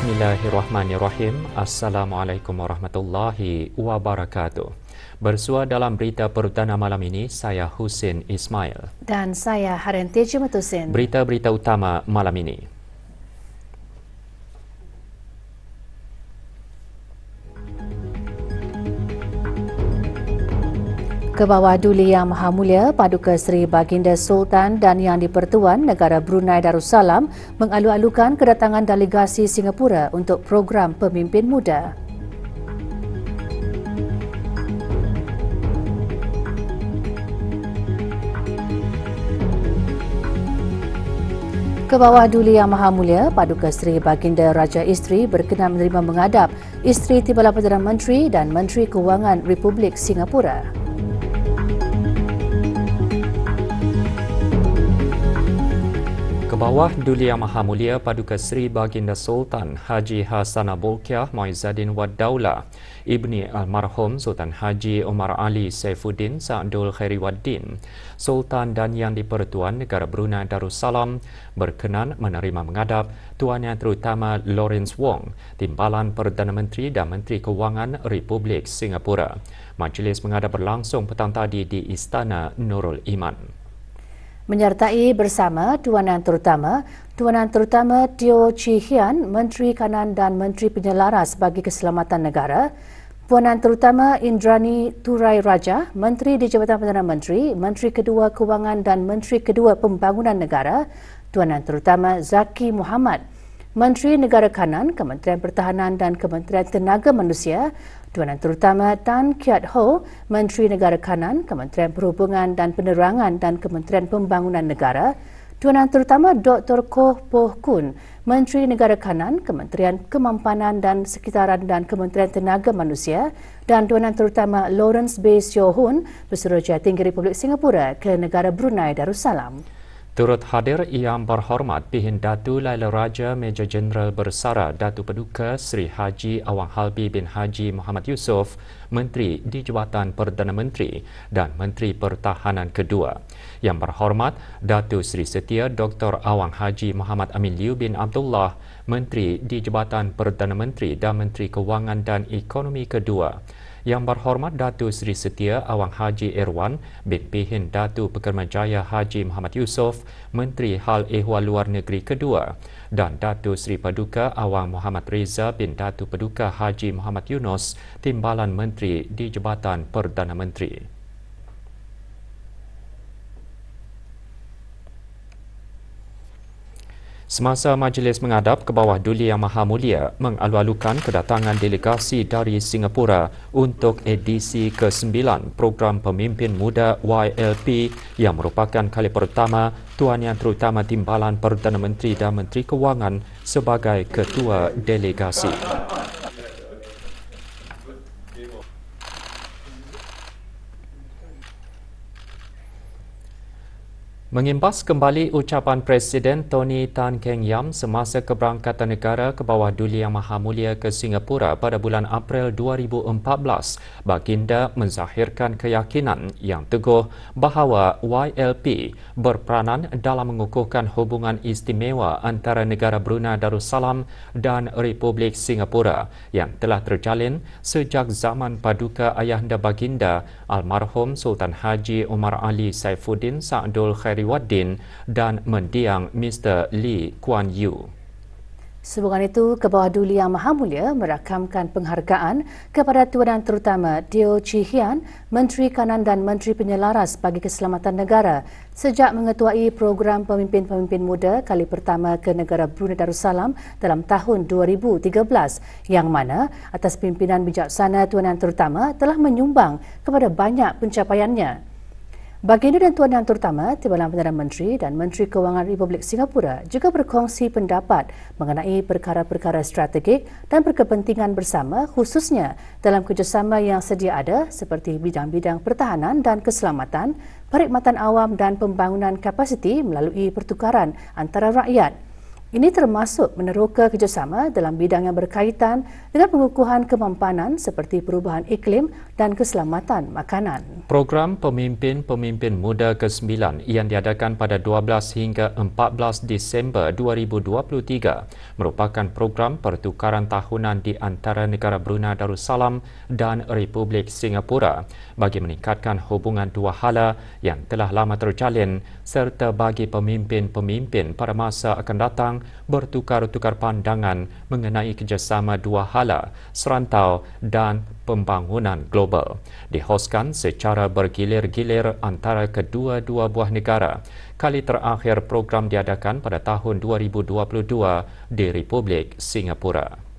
Bismillahirrahmanirrahim. Assalamualaikum warahmatullahi wabarakatuh. Bersua dalam berita perdana malam ini, saya Husin Ismail. Dan saya Harente Jematusin. Berita-berita utama malam ini. Kebawah Duli Yang Maha Mulia Paduka Seri Baginda Sultan dan Yang di-Pertuan Negara Brunei Darussalam mengalu-alukan kedatangan delegasi Singapura untuk program pemimpin muda. Kebawah Duli Yang Maha Mulia Paduka Seri Baginda Raja Isteri berkenan menerima menghadap Isteri Timbalan Perdana Menteri dan Menteri Kewangan Republik Singapura. Kebawah Duli Yang Maha Mulia Paduka Seri Baginda Sultan Haji Hassanah Bolkiah Muizzaddin Wad Daulah Ibni Almarhum Sultan Haji Omar Ali Saifuddin Sa'dul Khairiwaddin Sultan dan Yang di-Pertuan Negara Brunei Darussalam berkenan menerima menghadap Tuan Yang Terutama Lawrence Wong, Timbalan Perdana Menteri dan Menteri Kewangan Republik Singapura. Majlis menghadap berlangsung petang tadi di Istana Nurul Iman. Menyertai bersama Tuan Yang Terutama Teo Chee Hean, Menteri Kanan dan Menteri Penyelaras bagi Keselamatan Negara, Puan Yang Terutama Indrani Turai Raja, Menteri di Jabatan Perdana Menteri, Menteri Kedua Kewangan dan Menteri Kedua Pembangunan Negara, Tuan Yang Terutama Zaki Muhammad, Menteri Negara Kanan, Kementerian Pertahanan dan Kementerian Tenaga Manusia, Tuan Yang Terutama Tan Kiat Ho, Menteri Negara Kanan, Kementerian Perhubungan dan Penerangan dan Kementerian Pembangunan Negara, Tuan Yang Terutama Dr. Koh Poh Kun, Menteri Negara Kanan, Kementerian Kemampanan dan Sekitaran dan Kementerian Tenaga Manusia, dan Tuan Yang Terutama Lawrence Bay Seo Hoon, Pesuruhjaya Tinggi Republik Singapura ke negara Brunei Darussalam. Turut hadir Yang Berhormat Pihin Datu Laila Raja Major Jeneral Bersara Datu Paduka Seri Haji Awang Halbi bin Haji Muhammad Yusof, Menteri di Jabatan Perdana Menteri dan Menteri Pertahanan kedua. Yang Berhormat Datu Seri Setia Dr. Awang Haji Muhammad Amin Liu bin Abdullah, Menteri di Jabatan Perdana Menteri dan Menteri Kewangan dan Ekonomi kedua. Yang Berhormat Datu Seri Setia Awang Haji Irwan bin Pihin Datu Pekermajaya Haji Muhammad Yusof, Menteri Hal Ehwal Luar Negeri kedua, dan Datu Seri Paduka Awang Muhammad Reza bin Datu Paduka Haji Muhammad Yunus, Timbalan Menteri di Jabatan Perdana Menteri. Semasa majlis menghadap, Kebawah Duli Yang Maha Mulia mengalu-alukan kedatangan delegasi dari Singapura untuk edisi ke-9 program Pemimpin Muda YLP yang merupakan kali pertama Tuan Yang Terutama Timbalan Perdana Menteri dan Menteri Kewangan sebagai ketua delegasi. Mengimbas kembali ucapan Presiden Tony Tan Keng Yam semasa keberangkatan negara Kebawah Duli Yang Maha Mulia ke Singapura pada bulan April 2014, Baginda menzahirkan keyakinan yang teguh bahawa YLP berperanan dalam mengukuhkan hubungan istimewa antara negara Brunei Darussalam dan Republik Singapura yang telah terjalin sejak zaman Paduka Ayahanda Baginda Almarhum Sultan Haji Omar Ali Saifuddin Sa'dul Khairiwaddin dan mendiang Mr. Lee Kuan Yew. Sehubungan itu, Kebawah Duli Yang Maha Mulia merakamkan penghargaan kepada Tuan Yang Terutama Teo Chee Hean, Menteri Kanan dan Menteri Penyelaras bagi Keselamatan Negara sejak mengetuai program Pemimpin-Pemimpin Muda kali pertama ke negara Brunei Darussalam dalam tahun 2013, yang mana atas pimpinan bijaksana Tuan Yang Terutama telah menyumbang kepada banyak pencapaiannya. Baginda dan Tuan Yang Terutama Timbalan Perdana Menteri dan Menteri Kewangan Republik Singapura juga berkongsi pendapat mengenai perkara-perkara strategik dan berkepentingan bersama, khususnya dalam kerjasama yang sedia ada seperti bidang-bidang pertahanan dan keselamatan, perkhidmatan awam dan pembangunan kapasiti melalui pertukaran antara rakyat. Ini termasuk meneroka kerjasama dalam bidang yang berkaitan dengan pengukuhan kemampanan seperti perubahan iklim dan keselamatan makanan. Program Pemimpin-Pemimpin Muda ke-9 yang diadakan pada 12 hingga 14 Disember 2023 merupakan program pertukaran tahunan di antara negara Brunei Darussalam dan Republik Singapura bagi meningkatkan hubungan dua hala yang telah lama terjalin serta bagi pemimpin-pemimpin pada masa akan datang bertukar-tukar pandangan mengenai kerjasama dua hala, serantau dan pembangunan global. Dihoskan secara bergilir-gilir antara kedua-dua buah negara. Kali terakhir program diadakan pada tahun 2022 di Republik Singapura.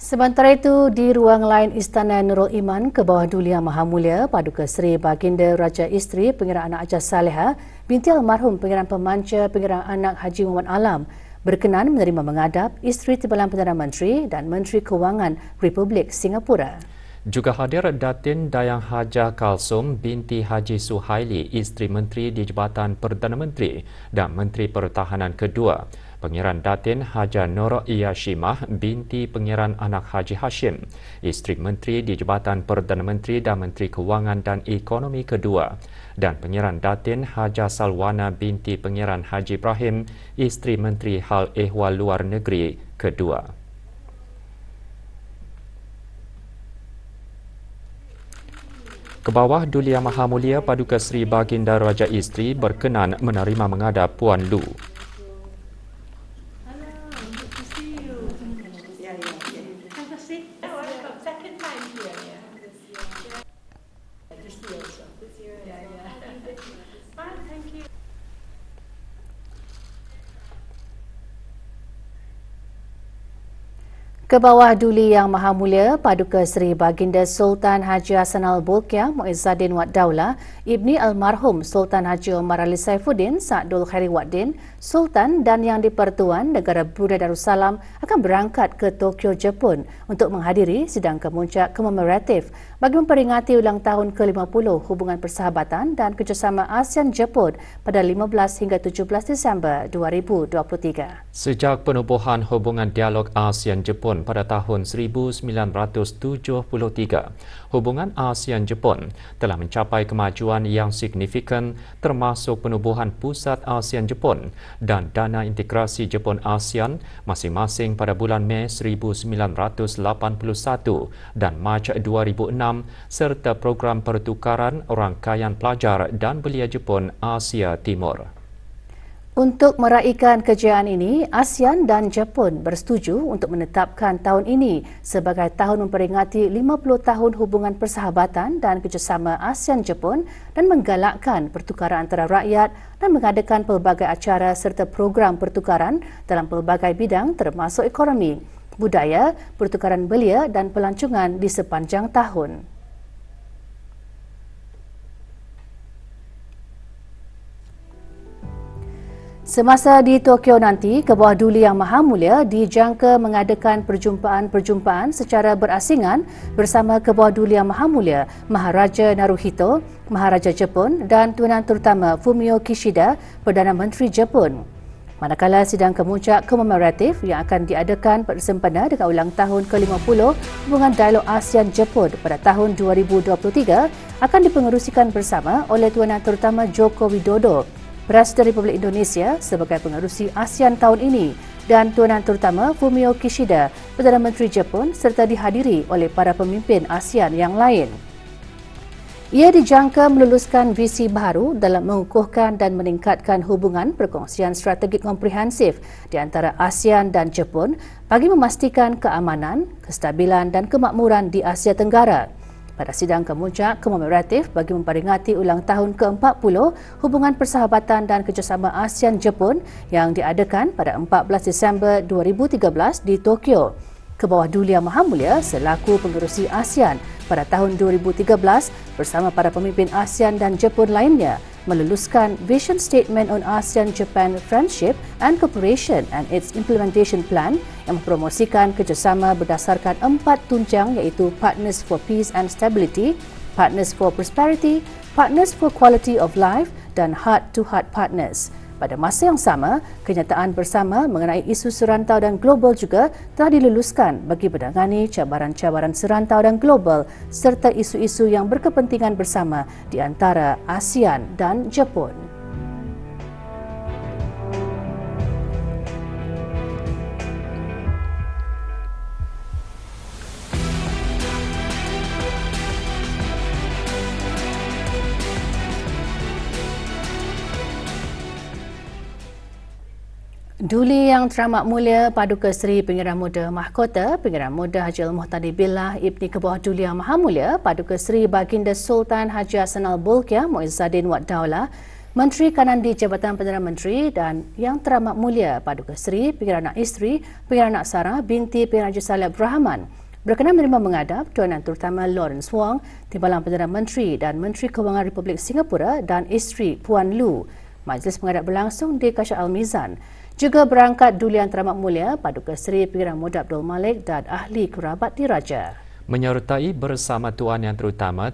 Sementara itu, di ruang lain Istana Nurul Iman ke bawah Duli Yang Maha Mulia Paduka Seri Baginda Raja Isteri Pengarah Anak Haja Saleha binti almarhum Pengarah Pemanca Pengarah Anak Haji Muhammad Alam berkenan menerima menghadap Isteri Timbalan Perdana Menteri dan Menteri Kewangan Republik Singapura. Juga hadir Datin Dayang Hajah Kalsum binti Haji Suhaili, Isteri Menteri di Jabatan Perdana Menteri dan Menteri Pertahanan kedua. Pangeran Datin Hajah Nur Iyashimah binti Pangeran Anak Haji Hashim, Isteri Menteri di Jabatan Perdana Menteri dan Menteri Kewangan dan Ekonomi kedua. Dan Pangeran Datin Hajah Salwana binti Pangeran Haji Ibrahim, Isteri Menteri Hal Ehwal Luar Negeri kedua. Kebawah Duli Yang Maha Mulia Paduka Seri Baginda Raja Isteri berkenan menerima menghadap Puan Lu. Kebawah Duli Yang Maha Mulia Paduka Seri Baginda Sultan Haji Hassanal Bolkiah Muizzaddin Wad Daulah Ibni Almarhum Sultan Haji Omar Ali Saifuddin Sa'dul Khairi Waddin, Sultan dan Yang di-Pertuan Negara Brunei Darussalam akan berangkat ke Tokyo, Jepun untuk menghadiri sidang kemuncak komemoratif bagi memperingati ulang tahun ke-50 hubungan persahabatan dan kerjasama ASEAN-Jepun pada 15 hingga 17 Disember 2023. Sejak penubuhan hubungan dialog ASEAN-Jepun pada tahun 1973, hubungan ASEAN-Jepun telah mencapai kemajuan yang signifikan termasuk penubuhan pusat ASEAN-Jepun dan dana integrasi Jepun-ASEAN masing-masing pada bulan Mei 1981 dan Mac 2006 serta program pertukaran rangkaian pelajar dan belia Jepun Asia Timur. Untuk meraihkan kejayaan ini, ASEAN dan Jepun bersetuju untuk menetapkan tahun ini sebagai tahun memperingati 50 tahun hubungan persahabatan dan kerjasama ASEAN-Jepun dan menggalakkan pertukaran antara rakyat dan mengadakan pelbagai acara serta program pertukaran dalam pelbagai bidang termasuk ekonomi, budaya, pertukaran belia dan pelancongan di sepanjang tahun. Semasa di Tokyo nanti, Kebawah Duli Yang Maha Mulia dijangka mengadakan perjumpaan-perjumpaan secara berasingan bersama Kebawah Duli Yang Maha Mulia Maharaja Naruhito, Maharaja Jepun dan Tuan Terutama Fumio Kishida, Perdana Menteri Jepun. Manakala sidang kemuncak komemoratif yang akan diadakan bersempena dengan ulang tahun ke-50 hubungan dialog ASEAN-Jepun pada tahun 2023 akan dipengerusikan bersama oleh Tuan Terutama Joko Widodo, Presiden Republik Indonesia sebagai pengerusi ASEAN tahun ini dan Tuan Terutama Fumio Kishida, Perdana Menteri Jepun serta dihadiri oleh para pemimpin ASEAN yang lain. Ia dijangka meluluskan visi baru dalam mengukuhkan dan meningkatkan hubungan perkongsian strategik komprehensif di antara ASEAN dan Jepun bagi memastikan keamanan, kestabilan dan kemakmuran di Asia Tenggara. Pada sidang kemuncak komemoratif bagi memperingati ulang tahun ke-40 hubungan persahabatan dan kerjasama ASEAN-Jepun yang diadakan pada 14 Disember 2013 di Tokyo. Kebawah Duli Yang Maha Mulia selaku pengerusi ASEAN pada tahun 2013 bersama para pemimpin ASEAN dan Jepun lainnya meluluskan Vision Statement on ASEAN-Japan Friendship and Cooperation and its Implementation Plan yang mempromosikan kerjasama berdasarkan 4 tunjang iaitu Partners for Peace and Stability, Partners for Prosperity, Partners for Quality of Life dan Heart-to-Heart Partners. Pada masa yang sama, kenyataan bersama mengenai isu serantau dan global juga telah diluluskan bagi menangani cabaran-cabaran serantau dan global serta isu-isu yang berkepentingan bersama di antara ASEAN dan Jepun. Duli Yang Teramat Mulia Paduka Seri Pengarah Muda Mahkota, Pengarah Muda Haji Al-Muhtadi Billah Ibni Kebawah Duli Yang Maha Mulia Paduka Seri Baginda Sultan Haji Hassan Al-Bolkiah Muizzaddin Wad Daulah, Menteri Kanan di Jabatan Perdana Menteri dan Yang Teramat Mulia Paduka Seri Pengarah Anak Isteri, Pengarah Anak Sarah binti Pengarah Haji Saleh Abdul Rahman berkenan menerima menghadap Tuan Yang Terutama Lawrence Wong, Timbalan Perdana Menteri dan Menteri Kewangan Republik Singapura dan isteri Puan Lu. Majlis menghadap berlangsung di Kasyaf Al-Mizan. Juga berangkat Duli Yang Teramat Mulia Paduka Seri Pengarah Muda Abdul Malik dan ahli kerabat diraja. Menyertai bersama Tuan Yang Terutama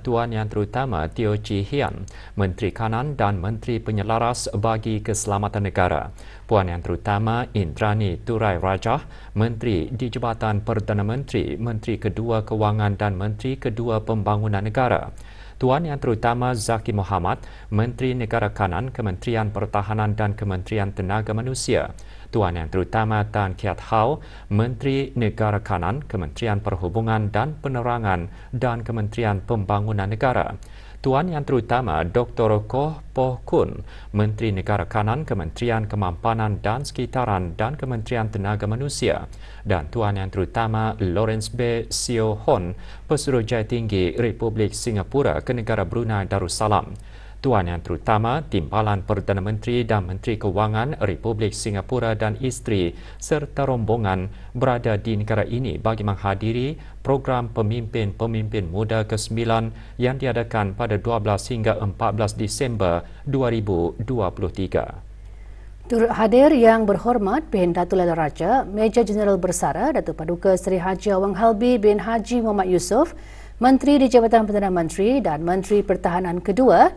Teo Chee Hean, Menteri Kanan dan Menteri Penyelaras bagi Keselamatan Negara. Puan Yang Terutama Indrani Turai Rajah, Menteri di Jabatan Perdana Menteri, Menteri Kedua Kewangan dan Menteri Kedua Pembangunan Negara. Tuan Yang Terutama Zaki Mohamad, Menteri Negara Kanan, Kementerian Pertahanan dan Kementerian Tenaga Manusia. Tuan Yang Terutama Tan Kiat Hau, Menteri Negara Kanan, Kementerian Perhubungan dan Penerangan dan Kementerian Pembangunan Negara. Tuan Yang Terutama Dr. Koh Poh Kun, Menteri Negara Kanan, Kementerian Kemampanan dan Sekitaran dan Kementerian Tenaga Manusia. Dan Tuan Yang Terutama Lawrence B. Seo Hon, Pesuruhjaya Tinggi Republik Singapura ke negara Brunei Darussalam. Tuan Yang Terutama Timbalan Perdana Menteri dan Menteri Kewangan Republik Singapura dan isteri serta rombongan berada di negara ini bagi menghadiri program Pemimpin-Pemimpin Muda ke-9 yang diadakan pada 12 hingga 14 Disember 2023. Turut hadir Yang Berhormat Bin Datuk Laila Raja, Meja Jeneral Bersara Datuk Paduka Seri Haji Awang Halbi bin Haji Muhammad Yusof, Menteri di Jabatan Perdana Menteri dan Menteri Pertahanan kedua,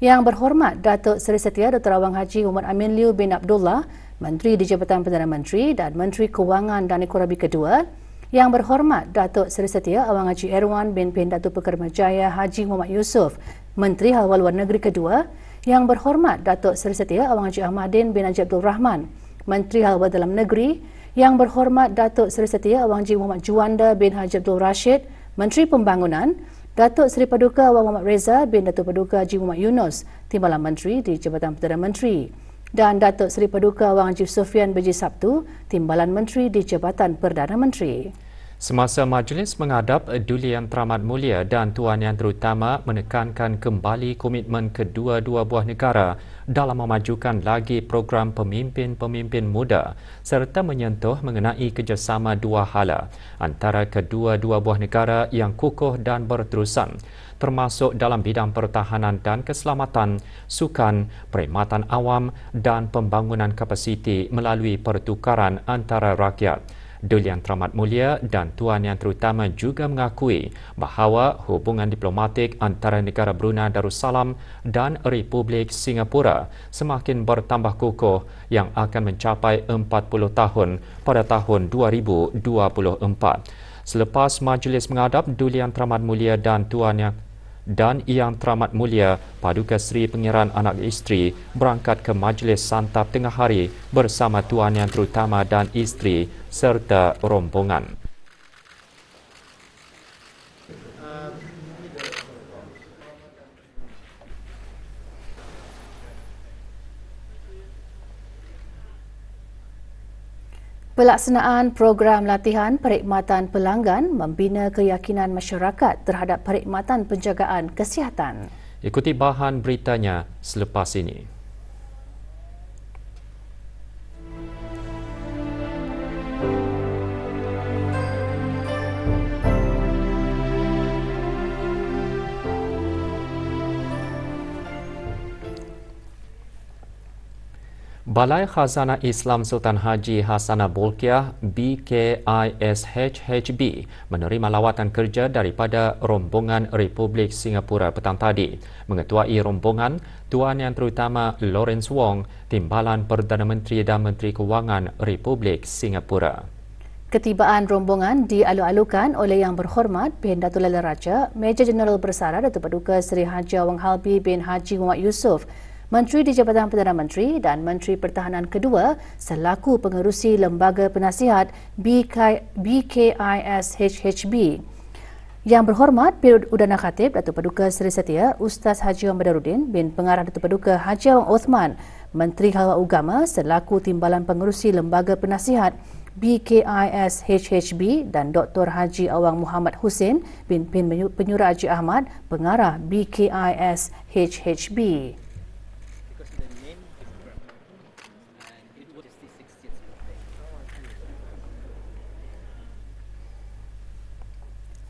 Yang Berhormat Datuk Seri Setia Dr. Awang Haji Muhammad Amin Liu bin Abdullah, Menteri di Jabatan Perdana Menteri dan Menteri Kewangan dan Ekonomi kedua, Yang Berhormat Datuk Seri Setia Awang Haji Erwan bin Datuk Pekerjaya Haji Muhammad Yusof, Menteri Halal Luar Negeri kedua, Yang Berhormat Datuk Seri Setia Awang Haji Ahmadin bin Haji Abdul Rahman, Menteri Halal Dalam Negeri, Yang Berhormat Datuk Seri Setia Awang Haji Muhammad Juanda bin Haji Abdul Rashid, Menteri Pembangunan, Datuk Seri Paduka Awang Muhammad Reza bin Datuk Paduka Haji Muhammad Yunus, Timbalan Menteri di Jabatan Perdana Menteri, dan Datuk Seri Paduka Awang Haji Sufian Beji Sabtu, Timbalan Menteri di Jabatan Perdana Menteri. Semasa majlis menghadap, Duli Yang Teramat Mulia dan Tuan Yang Terutama menekankan kembali komitmen kedua-dua buah negara dalam memajukan lagi program pemimpin-pemimpin muda serta menyentuh mengenai kerjasama dua hala antara kedua-dua buah negara yang kukuh dan berterusan, termasuk dalam bidang pertahanan dan keselamatan, sukan, perkhidmatan awam dan pembangunan kapasiti melalui pertukaran antara rakyat. Duli Yang Teramat Mulia dan Tuan Yang Terutama juga mengakui bahawa hubungan diplomatik antara negara Brunei Darussalam dan Republik Singapura semakin bertambah kukuh yang akan mencapai 40 tahun pada tahun 2024. Selepas majlis menghadap, Duli Yang Teramat Mulia dan Yang Teramat Mulia Paduka Seri Pengiran Anak Isteri berangkat ke majlis santap tengah hari bersama Tuan Yang Terutama dan isteri serta rombongan. Pelaksanaan program latihan perkhidmatan pelanggan membina keyakinan masyarakat terhadap perkhidmatan penjagaan kesihatan. Ikuti bahan beritanya selepas ini. Balai Khazanah Islam Sultan Haji Hasanah Bolkiah BKISHHB menerima lawatan kerja daripada rombongan Republik Singapura petang tadi. Mengetuai rombongan, Tuan Yang Terutama Lawrence Wong, Timbalan Perdana Menteri dan Menteri Kewangan Republik Singapura. Ketibaan rombongan dialu-alukan oleh Yang Berhormat Bin Datuk Laila Raja, Major Jeneral Bersara Datuk Paduka Seri Haji Awang Halbi bin Haji Muhammad Yusof, Menteri di Jabatan Perdana Menteri dan Menteri Pertahanan kedua selaku pengerusi Lembaga Penasihat BKISHHB. Yang Berhormat Perdana Khatib Datuk Paduka Seri Setia Ustaz Haji Muhammad Badaruddin bin Pengarah Datuk Paduka Haji Awang Othman, Menteri Halal Agama selaku Timbalan Pengerusi Lembaga Penasihat BKISHHB dan Dr. Haji Awang Muhammad Hussein bin Penyurah Haji Ahmad, Pengarah BKISHHB.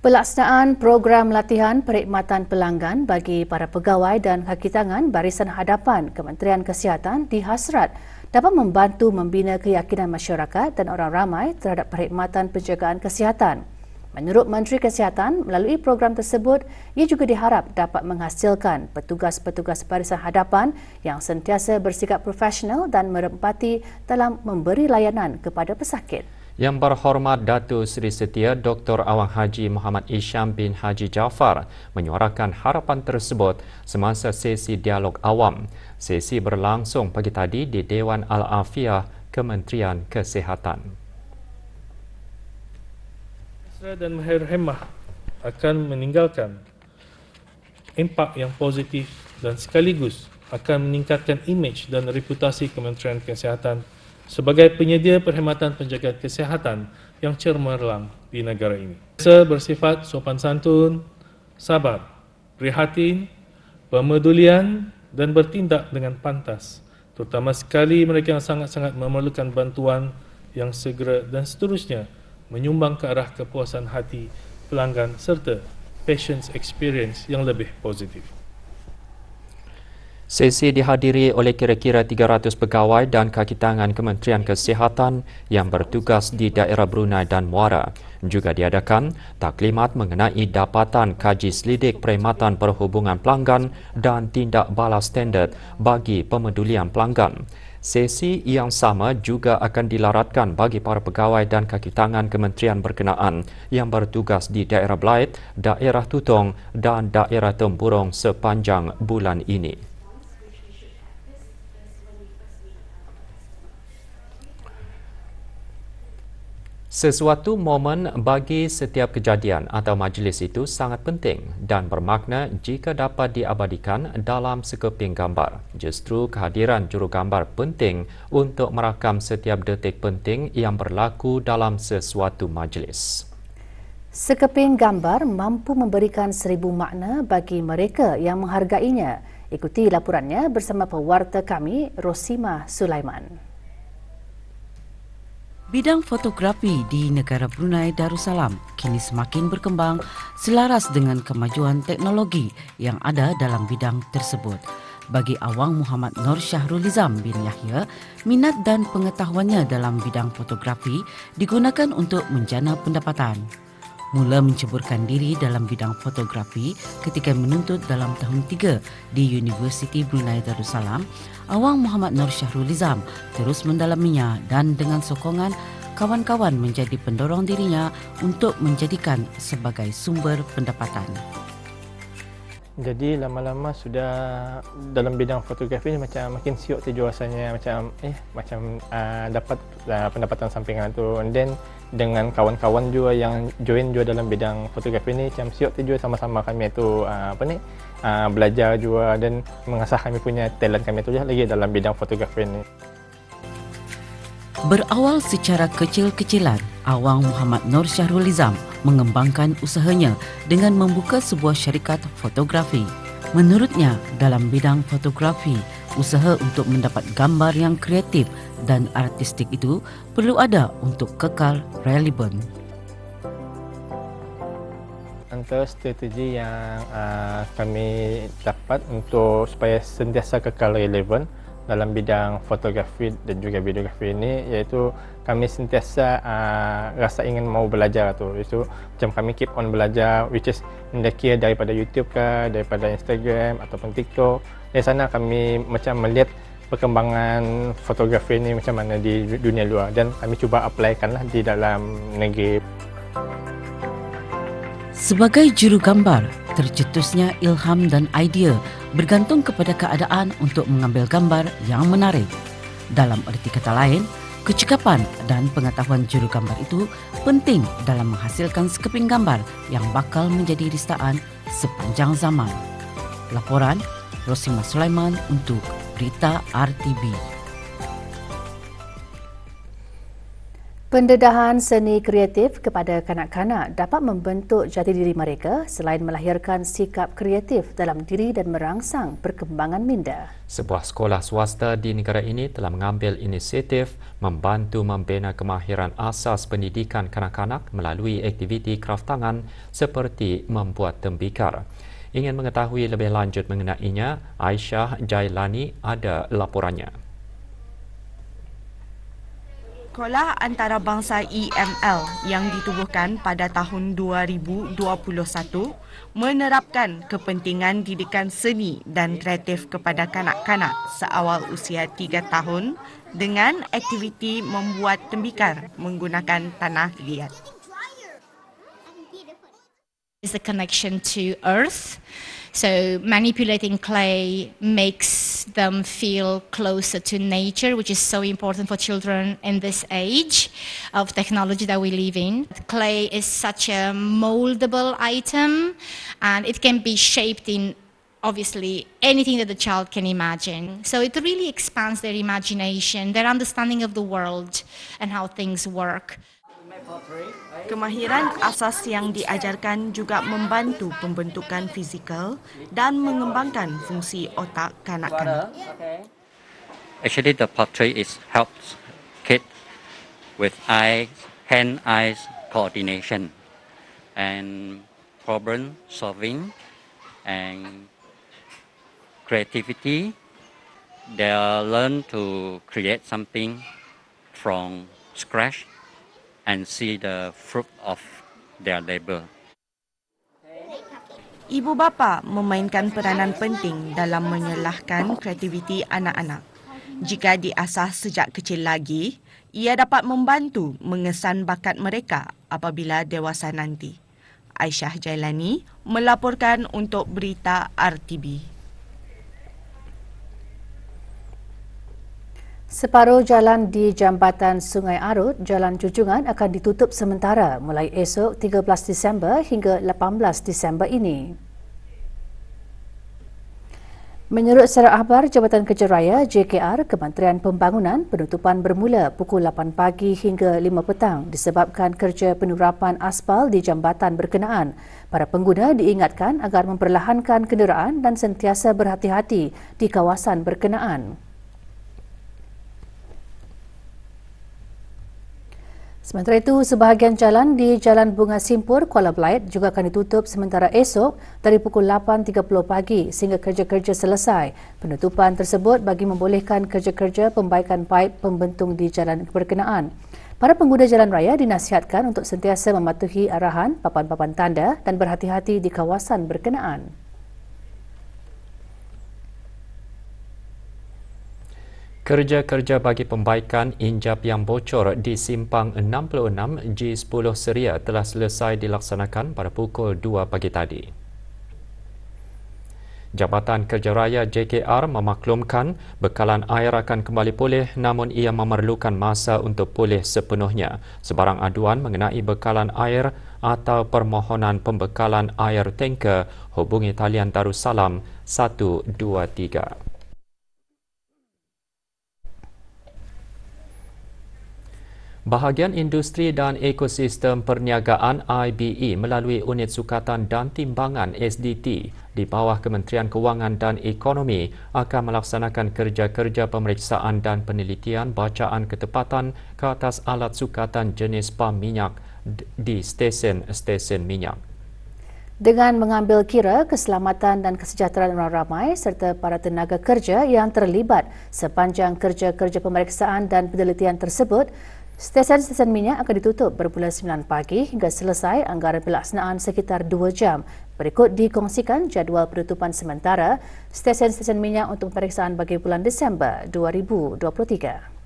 Pelaksanaan program latihan perkhidmatan pelanggan bagi para pegawai dan kaki tangan barisan hadapan Kementerian Kesihatan dihasrat dapat membantu membina keyakinan masyarakat dan orang ramai terhadap perkhidmatan penjagaan kesihatan. Menurut Menteri Kesihatan, melalui program tersebut, ia juga diharap dapat menghasilkan petugas-petugas barisan hadapan yang sentiasa bersikap profesional dan merempati dalam memberi layanan kepada pesakit. Yang Berhormat Datuk Seri Setia Dr. Awang Haji Muhammad Isham bin Haji Jaafar menyuarakan harapan tersebut semasa sesi dialog awam. Sesi berlangsung pagi tadi di Dewan Al-Afiah Kementerian Kesihatan. Mesra dan Mahir Hemah akan meninggalkan impak yang positif dan sekaligus akan meningkatkan imej dan reputasi Kementerian Kesihatan sebagai penyedia perkhidmatan penjagaan kesihatan yang cemerlang di negara ini. Bersifat sopan santun, sabar, prihatin, pemedulian dan bertindak dengan pantas, terutama sekali mereka yang sangat-sangat memerlukan bantuan yang segera dan seterusnya menyumbang ke arah kepuasan hati pelanggan serta patient's experience yang lebih positif. Sesi dihadiri oleh kira-kira 300 pegawai dan kaki tangan Kementerian Kesihatan yang bertugas di daerah Brunei dan Muara. Juga diadakan taklimat mengenai dapatan kaji selidik perkhidmatan perhubungan pelanggan dan tindak balas standard bagi pemedulian pelanggan. Sesi yang sama juga akan dilaratkan bagi para pegawai dan kaki tangan kementerian berkenaan yang bertugas di daerah Belait, daerah Tutong dan daerah Tempurung sepanjang bulan ini. Sesuatu momen bagi setiap kejadian atau majlis itu sangat penting dan bermakna jika dapat diabadikan dalam sekeping gambar. Justru kehadiran jurugambar penting untuk merakam setiap detik penting yang berlaku dalam sesuatu majlis. Sekeping gambar mampu memberikan 1000 makna bagi mereka yang menghargainya. Ikuti laporannya bersama pewarta kami, Rosima Sulaiman. Bidang fotografi di negara Brunei Darussalam kini semakin berkembang selaras dengan kemajuan teknologi yang ada dalam bidang tersebut. Bagi Awang Muhammad Nur Syahrul Izam bin Yahya, minat dan pengetahuannya dalam bidang fotografi digunakan untuk menjana pendapatan. Mula menceburkan diri dalam bidang fotografi ketika menuntut dalam tahun 3 di Universiti Brunei Darussalam, Awang Muhammad Nur Syahrul Izam terus mendalaminya dan dengan sokongan kawan-kawan menjadi pendorong dirinya untuk menjadikan sebagai sumber pendapatan. Jadi lama-lama sudah dalam bidang fotografi ni macam makin siok saja rasanya, macam dapat pendapatan sampingan tu. And then dengan kawan-kawan juga yang join juga dalam bidang fotografi ni macam siok saja sama-sama kami tu belajar juga dan mengasah kami punya talent kami tu lagi dalam bidang fotografi ni. Berawal secara kecil-kecilan, Awang Muhammad Nur Syahrul Izam mengembangkan usahanya dengan membuka sebuah syarikat fotografi. Menurutnya, dalam bidang fotografi, usaha untuk mendapat gambar yang kreatif dan artistik itu perlu ada untuk kekal relevan. Antara strategi yang kami dapat untuk supaya sentiasa kekal relevan dalam bidang fotografi dan juga videografi ini, iaitu kami sentiasa rasa ingin mau belajar tu. Itu macam kami keep on belajar, which is mendaki daripada YouTube ke, daripada Instagram ataupun TikTok. Dari sana kami macam melihat perkembangan fotografi ini macam mana di dunia luar, dan kami cuba applykanlah di dalam negeri. Sebagai juru gambar, tercetusnya ilham dan idea bergantung kepada keadaan untuk mengambil gambar yang menarik. Dalam erti kata lain, kecekapan dan pengetahuan juru gambar itu penting dalam menghasilkan sekeping gambar yang bakal menjadi ristaan sepanjang zaman. Laporan Rosimah Sulaiman untuk Berita RTB. Pendedahan seni kreatif kepada kanak-kanak dapat membentuk jati diri mereka selain melahirkan sikap kreatif dalam diri dan merangsang perkembangan minda. Sebuah sekolah swasta di negara ini telah mengambil inisiatif membantu membina kemahiran asas pendidikan kanak-kanak melalui aktiviti kraft tangan seperti membuat tembikar. Ingin mengetahui lebih lanjut mengenainya, Aisyah Jailani ada laporannya. Sekolah Antarabangsa EML yang ditubuhkan pada tahun 2021 menerapkan kepentingan didikan seni dan kreatif kepada kanak-kanak seawal usia 3 tahun dengan aktiviti membuat tembikar menggunakan tanah liat. Is a connection to earth. So manipulating clay makes them feel closer to nature, which is so important for children in this age of technology that we live in. Clay is such a moldable item and it can be shaped in obviously anything that the child can imagine. So it really expands their imagination, their understanding of the world and how things work. Kemahiran asas yang diajarkan juga membantu pembentukan fizikal dan mengembangkan fungsi otak kanak-kanak. Actually, the portrait helps kids with hand-eye coordination and problem solving and creativity. They learn to create something from scratch and see the fruit of their labor. Ibu bapa memainkan peranan penting dalam menyelahkan kreativiti anak-anak. Jika diasah sejak kecil lagi, ia dapat membantu mengesan bakat mereka apabila dewasa nanti. Aisyah Jailani melaporkan untuk Berita RTB. Separuh jalan di Jambatan Sungai Arut, Jalan Junjungan akan ditutup sementara mulai esok 13 Disember hingga 18 Disember ini. Menurut Sarah Akhbar Jabatan Kerja Raya JKR, Kementerian Pembangunan, penutupan bermula pukul 8 pagi hingga 5 petang disebabkan kerja penurapan aspal di jambatan berkenaan. Para pengguna diingatkan agar memperlahankan kenderaan dan sentiasa berhati-hati di kawasan berkenaan. Sementara itu, sebahagian jalan di Jalan Bunga Simpur, Kuala Belait juga akan ditutup sementara esok dari pukul 8.30 pagi sehingga kerja-kerja selesai. Penutupan tersebut bagi membolehkan kerja-kerja pembaikan paip pembentung di jalan berkenaan. Para pengguna jalan raya dinasihatkan untuk sentiasa mematuhi arahan papan-papan tanda dan berhati-hati di kawasan berkenaan. Kerja-kerja bagi pembaikan injap yang bocor di Simpang 66 G10 Seria telah selesai dilaksanakan pada pukul 2 pagi tadi. Jabatan Kerja Raya JKR memaklumkan bekalan air akan kembali pulih namun ia memerlukan masa untuk pulih sepenuhnya. Sebarang aduan mengenai bekalan air atau permohonan pembekalan air tanker, hubungi talian Darussalam 123. Bahagian Industri dan Ekosistem Perniagaan IBE melalui Unit Sukatan dan Timbangan SDT di bawah Kementerian Kewangan dan Ekonomi akan melaksanakan kerja-kerja pemeriksaan dan penelitian bacaan ketepatan ke atas alat sukatan jenis pam minyak di stesen-stesen minyak. Dengan mengambil kira keselamatan dan kesejahteraan orang ramai serta para tenaga kerja yang terlibat sepanjang kerja-kerja pemeriksaan dan penelitian tersebut, stesen-stesen minyak akan ditutup bermula 9 pagi hingga selesai anggaran pelaksanaan sekitar 2 jam. Berikut dikongsikan jadual penutupan sementara stesen-stesen minyak untuk pemeriksaan bagi bulan Disember 2023.